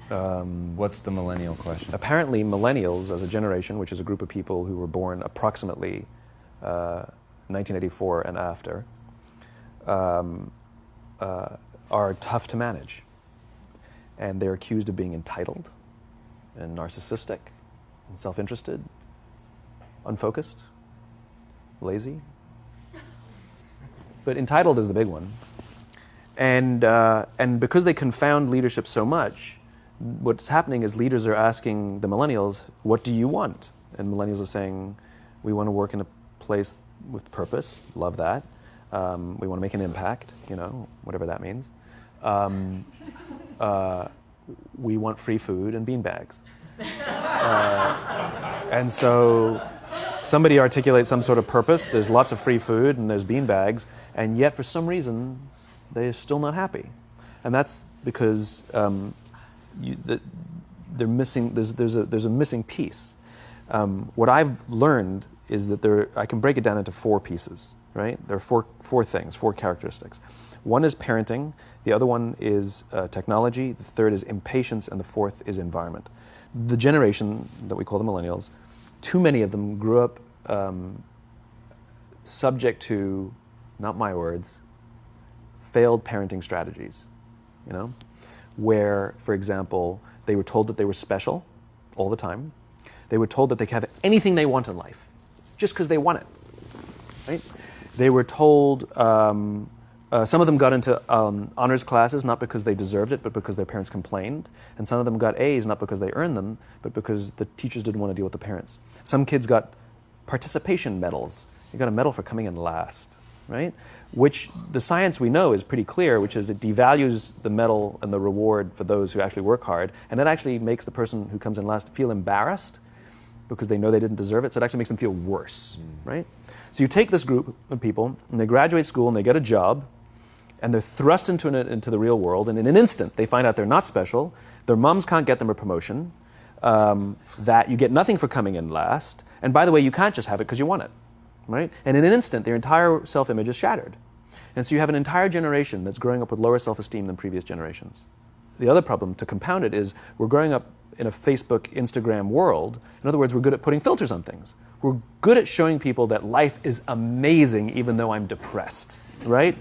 What's the millennial question? Apparently, millennials as a generation, which is a group of people who were born approximately 1984 and after, are tough to manage. And they're accused of being entitled and narcissistic and self-interested, unfocused, lazy. But entitled is the big one. And because they confound leadership so much, what's happening is leaders are asking the millennials, what do you want? And millennials are saying, we want to work in a place with purpose, love that. We want to make an impact, whatever that means. We want free food and beanbags. And so somebody articulates some sort of purpose, there's lots of free food and there's beanbags, and yet for some reason, they're still not happy. And that's because they're missing, there's a missing piece. What I've learned is that I can break it down into 4 pieces, right? There are four things, 4 characteristics. One is parenting, the other one is technology, the third is impatience, and the fourth is environment. The generation that we call the millennials, too many of them grew up subject to, not my words, failed parenting strategies, where, for example, they were told that they were special all the time. They were told that they could have anything they want in life, just because they want it, right? They were told, some of them got into honors classes, not because they deserved it, but because their parents complained. And some of them got A's, not because they earned them, but because the teachers didn't want to deal with the parents. Some kids got participation medals. You got a medal for coming in last, right? Which the science we know is pretty clear, which is it devalues the medal and the reward for those who actually work hard. And it actually makes the person who comes in last feel embarrassed because they know they didn't deserve it. So it actually makes them feel worse, right? So you take this group of people and they graduate school and they get a job and they're thrust into the real world, and in an instant they find out they're not special, their moms can't get them a promotion, that you get nothing for coming in last, and by the way, you can't just have it because you want it, right? And in an instant, their entire self-image is shattered. And so you have an entire generation that's growing up with lower self-esteem than previous generations. The other problem, to compound it, is we're growing up in a Facebook, Instagram world. In other words, we're good at putting filters on things. We're good at showing people that life is amazing even though I'm depressed, right?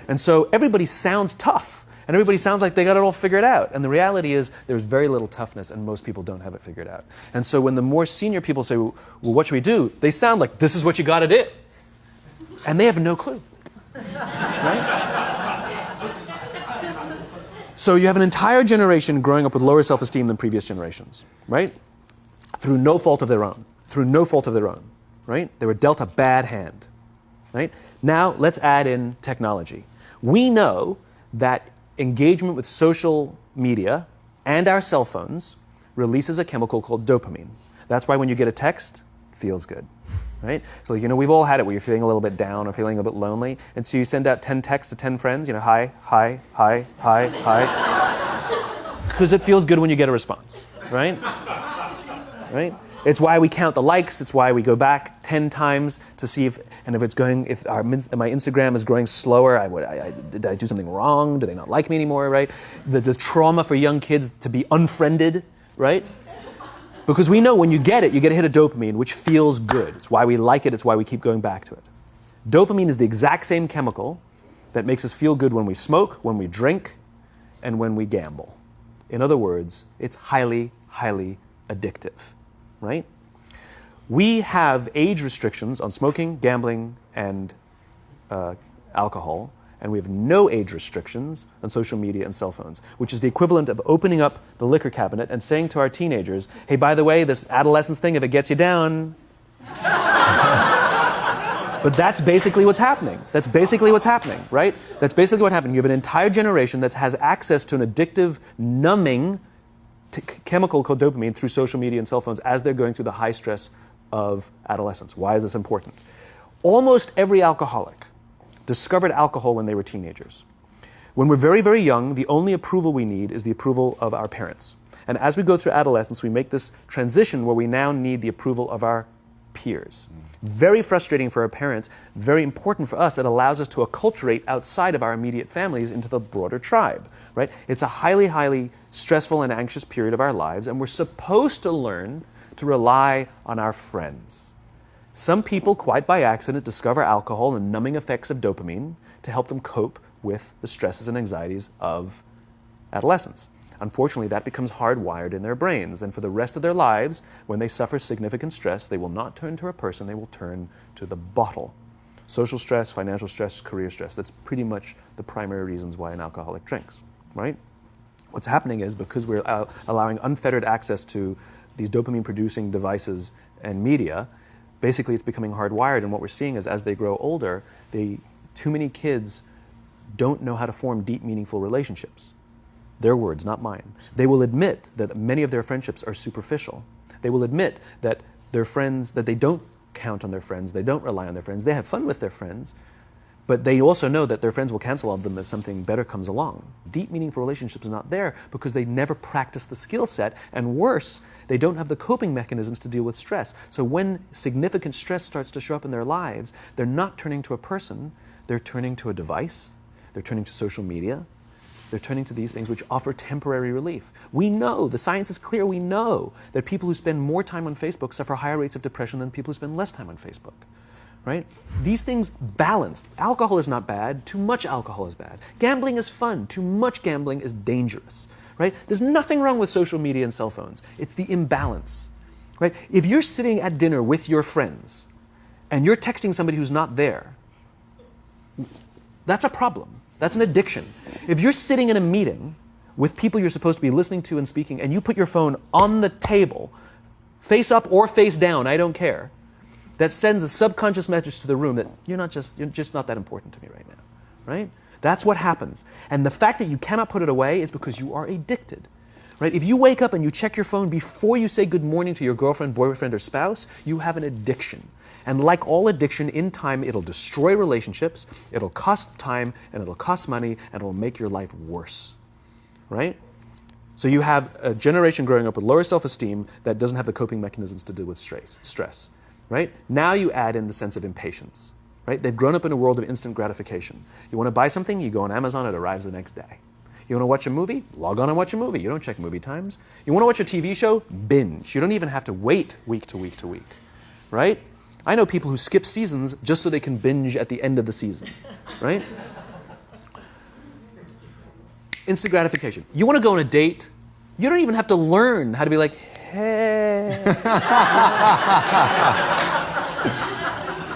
And so everybody sounds tough, and everybody sounds like they got it all figured out. And the reality is there's very little toughness, and most people don't have it figured out. And so when the more senior people say, well, what should we do? They sound like, this is what you got to do. And they have no clue, right? So you have an entire generation growing up with lower self-esteem than previous generations, right? Through no fault of their own, right? They were dealt a bad hand, right? Now let's add in technology. We know that engagement with social media and our cell phones releases a chemical called dopamine. That's why when you get a text, it feels good, right? So we've all had it where you're feeling a little bit down or feeling a bit lonely, and so you send out 10 texts to 10 friends, hi, hi, hi, hi, hi, because it feels good when you get a response, right? Right? It's why we count the likes. It's why we go back 10 times to see if my Instagram is growing slower. Did I do something wrong? Do they not like me anymore? Right? The trauma for young kids to be unfriended, right? Because we know when you get a hit of dopamine, which feels good. It's why we like it. It's why we keep going back to it. Dopamine is the exact same chemical that makes us feel good when we smoke, when we drink, and when we gamble. In other words, it's highly, highly addictive. Right? We have age restrictions on smoking, gambling, and alcohol, and we have no age restrictions on social media and cell phones, which is the equivalent of opening up the liquor cabinet and saying to our teenagers, hey, by the way, this adolescence thing, if it gets you down. But that's basically what's happening. Right? That's basically what happened. You have an entire generation that has access to an addictive, numbing chemical called dopamine through social media and cell phones as they're going through the high stress of adolescence. Why is this important? Almost every alcoholic discovered alcohol when they were teenagers. When we're very, very young, the only approval we need is the approval of our parents. And as we go through adolescence, we make this transition where we now need the approval of our peers. Very frustrating for our parents, very important for us. It allows us to acculturate outside of our immediate families into the broader tribe, right? It's a highly, highly stressful and anxious period of our lives, and we're supposed to learn to rely on our friends. Some people, quite by accident, discover alcohol and numbing effects of dopamine to help them cope with the stresses and anxieties of adolescence. Unfortunately, that becomes hardwired in their brains, and for the rest of their lives, when they suffer significant stress, they will not turn to a person, they will turn to the bottle. Social stress, financial stress, career stress, that's pretty much the primary reasons why an alcoholic drinks, right? What's happening is because we're allowing unfettered access to these dopamine-producing devices and media, basically it's becoming hardwired, and what we're seeing is as they grow older, too many kids don't know how to form deep, meaningful relationships. Their words, not mine. They will admit that many of their friendships are superficial. They will admit that their friends, that they don't count on their friends, they don't rely on their friends, they have fun with their friends, but they also know that their friends will cancel on them as something better comes along. Deep, meaningful relationships are not there because they never practice the skill set, and worse, they don't have the coping mechanisms to deal with stress. So when significant stress starts to show up in their lives, they're not turning to a person, they're turning to a device, they're turning to social media, they're turning to these things which offer temporary relief. We know, the science is clear, we know that people who spend more time on Facebook suffer higher rates of depression than people who spend less time on Facebook, right? These things balanced. Alcohol is not bad, too much alcohol is bad. Gambling is fun, too much gambling is dangerous, right? There's nothing wrong with social media and cell phones. It's the imbalance, right? If you're sitting at dinner with your friends and you're texting somebody who's not there, that's a problem. That's an addiction. If you're sitting in a meeting with people you're supposed to be listening to and speaking, and you put your phone on the table, face up or face down, I don't care, that sends a subconscious message to the room that you're just not that important to me right now, right? That's what happens. And the fact that you cannot put it away is because you are addicted, right? If you wake up and you check your phone before you say good morning to your girlfriend, boyfriend, or spouse, you have an addiction. And like all addiction, in time, it'll destroy relationships, it'll cost time, and it'll cost money, and it'll make your life worse, right? So you have a generation growing up with lower self-esteem that doesn't have the coping mechanisms to deal with stress, right? Now you add in the sense of impatience, right? They've grown up in a world of instant gratification. You want to buy something, you go on Amazon, it arrives the next day. You want to watch a movie? Log on and watch a movie. You don't check movie times. You want to watch a TV show? Binge. You don't even have to wait week to week to week, right? I know people who skip seasons just so they can binge at the end of the season, right? Instant gratification. You want to go on a date? You don't even have to learn how to be like, hey.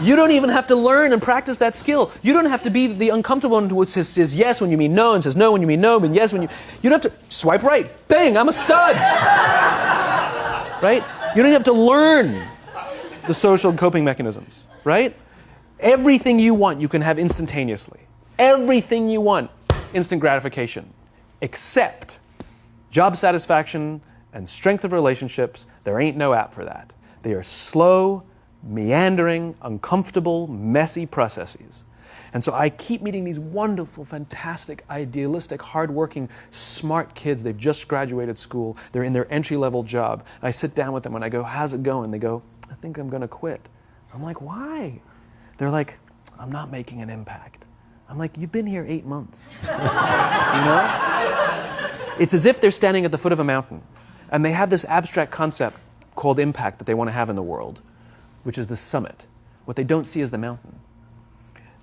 You don't even have to learn and practice that skill. You don't have to be the uncomfortable one who says yes when you mean no and says no when you mean no and yes when you... You don't have to swipe right. Bang, I'm a stud. Right? You don't have to learn the social coping mechanisms, right? Everything you want, you can have instantaneously. Everything you want, instant gratification. Except job satisfaction and strength of relationships, there ain't no app for that. They are slow, meandering, uncomfortable, messy processes. And so I keep meeting these wonderful, fantastic, idealistic, hardworking, smart kids. They've just graduated school. They're in their entry-level job. I sit down with them and I go, how's it going? They go, I think I'm going to quit. I'm like, why? They're like, I'm not making an impact. I'm like, you've been here 8 months. You know? It's as if they're standing at the foot of a mountain and they have this abstract concept called impact that they want to have in the world, which is the summit. What they don't see is the mountain.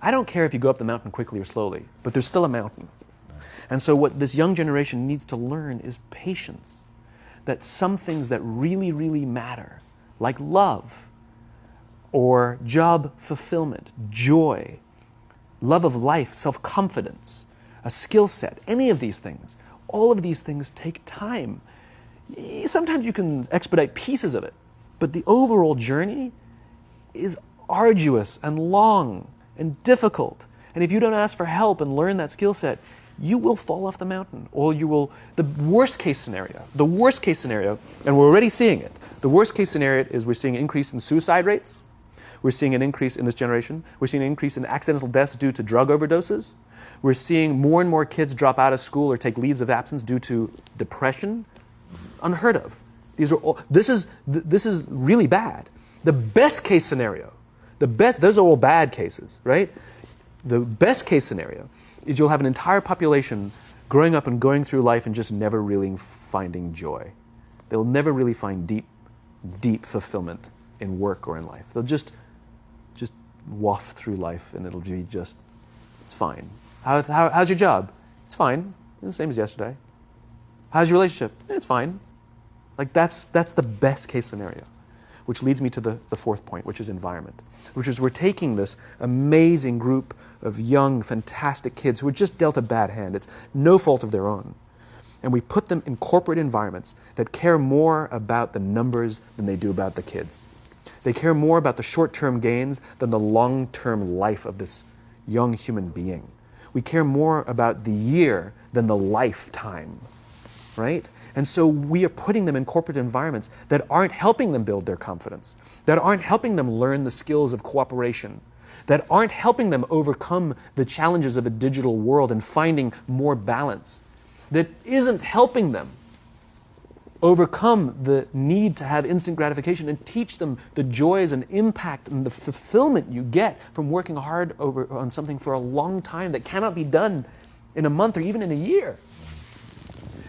I don't care if you go up the mountain quickly or slowly, but there's still a mountain. And so what this young generation needs to learn is patience. That some things that really, really matter, like love, or job fulfillment, joy, love of life, self-confidence, a skill set, any of these things, all of these things take time. Sometimes you can expedite pieces of it, but the overall journey is arduous and long and difficult. And if you don't ask for help and learn that skill set, you will fall off the mountain, or you will, the worst case scenario, and we're already seeing it, the worst case scenario is we're seeing an increase in suicide rates, we're seeing an increase in this generation, we're seeing an increase in accidental deaths due to drug overdoses, we're seeing more and more kids drop out of school or take leaves of absence due to depression, unheard of. These are all, this is really bad. The best case scenario, those are all bad cases, right? The best case scenario is you'll have an entire population growing up and going through life and just never really finding joy. They'll never really find deep fulfillment in work or in life. They'll just waft through life and it'll be just, it's fine. How's your job? It's fine. The same as yesterday. How's your relationship? It's fine. Like that's the best case scenario. Which leads me to the fourth point, which is environment. Which is we're taking this amazing group of young, fantastic kids who are just dealt a bad hand. It's no fault of their own. And we put them in corporate environments that care more about the numbers than they do about the kids. They care more about the short-term gains than the long-term life of this young human being. We care more about the year than the lifetime, right? And so we are putting them in corporate environments that aren't helping them build their confidence, that aren't helping them learn the skills of cooperation, that aren't helping them overcome the challenges of a digital world and finding more balance, that isn't helping them overcome the need to have instant gratification and teach them the joys and impact and the fulfillment you get from working hard on something for a long time that cannot be done in a month or even in a year.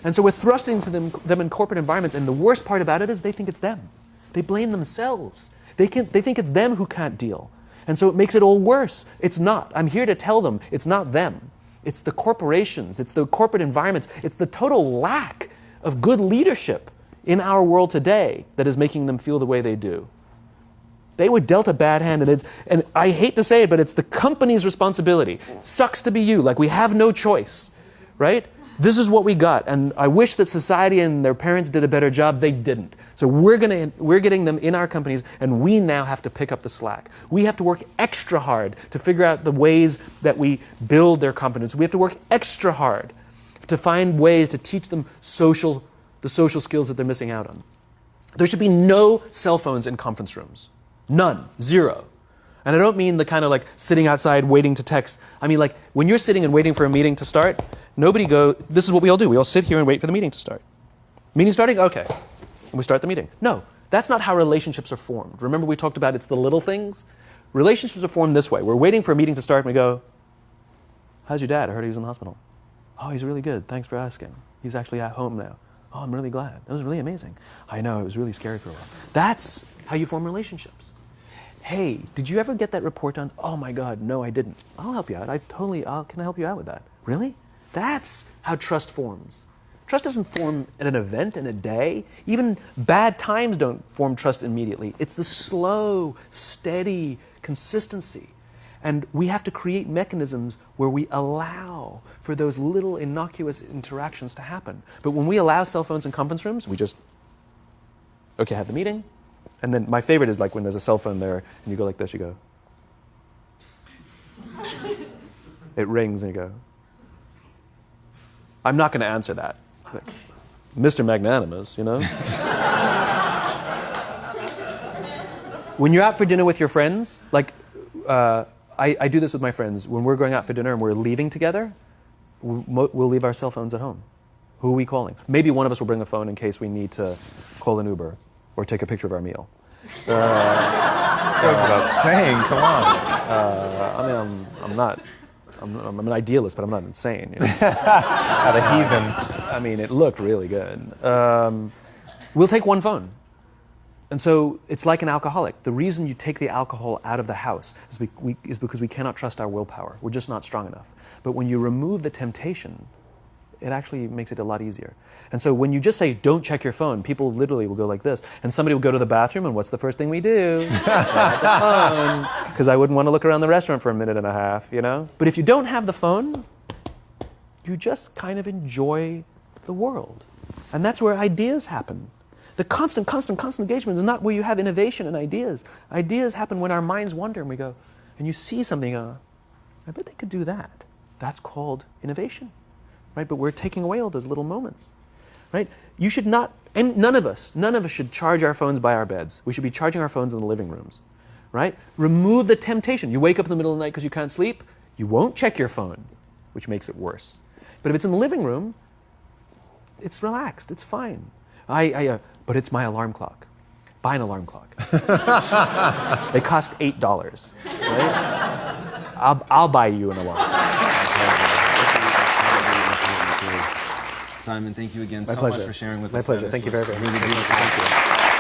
And so we're thrusting to them in corporate environments, and the worst part about it is they think it's them. They blame themselves. They think it's them who can't deal. And so it makes it all worse. It's not. I'm here to tell them it's not them. It's the corporations. It's the corporate environments. It's the total lack of good leadership in our world today that is making them feel the way they do. They were dealt a bad hand, and I hate to say it, but it's the company's responsibility. Sucks to be you, like we have no choice, right? This is what we got, and I wish that society and their parents did a better job. They didn't. So we're getting them in our companies, and we now have to pick up the slack. We have to work extra hard to figure out the ways that we build their confidence. We have to work extra hard to find ways to teach them the social skills that they're missing out on. There should be no cell phones in conference rooms. None. Zero. And I don't mean the kind of like sitting outside waiting to text. I mean like when you're sitting and waiting for a meeting to start, this is what we all do. We all sit here and wait for the meeting to start. Meeting starting? Okay. And we start the meeting. No, that's not how relationships are formed. Remember we talked about it's the little things? Relationships are formed this way. We're waiting for a meeting to start and we go, how's your dad? I heard he was in the hospital. Oh, he's really good. Thanks for asking. He's actually at home now. Oh, I'm really glad. It was really amazing. I know, it was really scary for a while. That's how you form relationships. Hey, did you ever get that report done? Oh my God, no, I didn't. I'll help you out. Can I help you out with that? Really? That's how trust forms. Trust doesn't form at an event in a day. Even bad times don't form trust immediately. It's the slow, steady consistency. And we have to create mechanisms where we allow for those little innocuous interactions to happen. But when we allow cell phones in conference rooms, we just, okay, have the meeting. And then my favorite is like when there's a cell phone there and you go like this, you go. It rings and you go. I'm not going to answer that. Like, Mr. Magnanimous, you know? When you're out for dinner with your friends, like, I do this with my friends. When we're going out for dinner and we're leaving together, we'll leave our cell phones at home. Who are we calling? Maybe one of us will bring a phone in case we need to call an Uber or take a picture of our meal. That's what I was saying. Come on. I'm an idealist, but I'm not insane. You know? At a heathen. I mean, it looked really good. We'll take one phone. And so it's like an alcoholic. The reason you take the alcohol out of the house is because we cannot trust our willpower. We're just not strong enough. But when you remove the temptation, it actually makes it a lot easier. And so when you just say, don't check your phone, people literally will go like this. And somebody will go to the bathroom, and what's the first thing we do? Grab the phone. Because I wouldn't want to look around the restaurant for a minute and a half, you know? But if you don't have the phone, you just kind of enjoy the world. And that's where ideas happen. The constant engagement is not where you have innovation and ideas. Ideas happen when our minds wander and we go, and you see something, I bet they could do that. That's called innovation, right? But we're taking away all those little moments, right? You should not, and none of us should charge our phones by our beds. We should be charging our phones in the living rooms, right? Remove the temptation. You wake up in the middle of the night because you can't sleep, you won't check your phone, which makes it worse. But if it's in the living room, it's relaxed, it's fine. But it's my alarm clock. Buy an alarm clock. They cost $8, right? I'll buy you an alarm. Simon, thank you again My so pleasure. much for sharing with My us. pleasure. Man. Thank you This very was much. Really beautiful. Thank you.